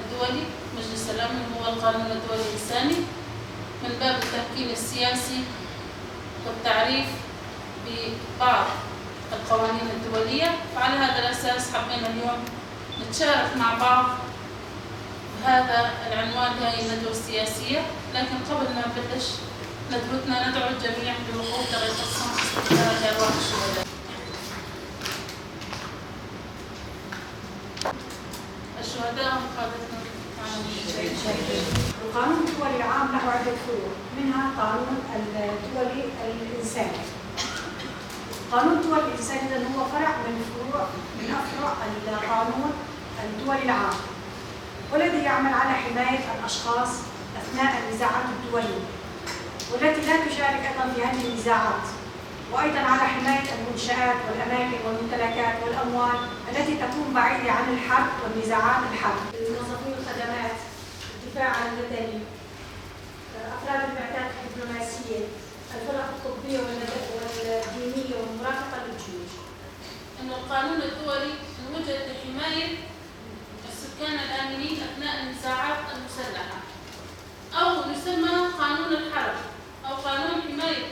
الدولي مجلس الأمن هو القانون الدولي الإنساني من باب التمكين السياسي والتعريف ببعض القوانين الدولية. فعلى هذا الأساس حبينا اليوم نتشارك مع بعض هذا العنوان لهذه الندوة السياسية. لكن قبل ما نبلش ندوتنا ندعو الجميع بوقوف دقيقة الصمت استقبالا لأرواح الشهداء. الشهداء هم قادتنا. القانون الدولي العام له عدة فروع، منها القانون الدولي الإنساني. القانون الدولي الإنساني هو فرع من أفرع القانون الدولي العام، والذي يعمل على حماية الأشخاص أثناء النزاعات الدولية، والتي لا تشارك أيضا في هذه النزاعات، وأيضا على حماية المنشآت والأماكن والممتلكات والأموال التي تكون بعيدة عن الحرب والنزاعات الحرب. الموظفين الخدمات، الدفاع عن المدني، أفراد البعثات الدبلوماسية، الفرق الطبية والدينية والمرافقة للجيوش. إن القانون الدولي وجد لحماية السكان الآمنين أثناء النزاعات المسلحة، أو يسمى قانون الحرب أو قانون حماية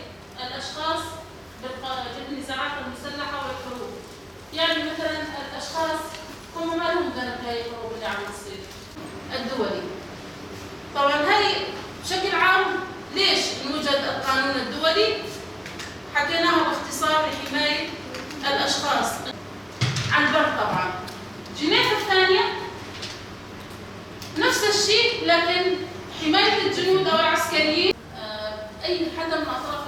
الأشخاص بالنزاعات المسلحة والحروب. يعني مثلا الأشخاص هم ما لهم ذنب بهذه الحروب اللي عم تصير. الدولي طبعا هي بشكل عام ليش نوجد القانون الدولي؟ حكيناها باختصار لحماية الأشخاص عن البر. طبعا جنيف الثانية نفس الشيء، لكن حماية الجنود أو العسكريين أي حدا من أطراف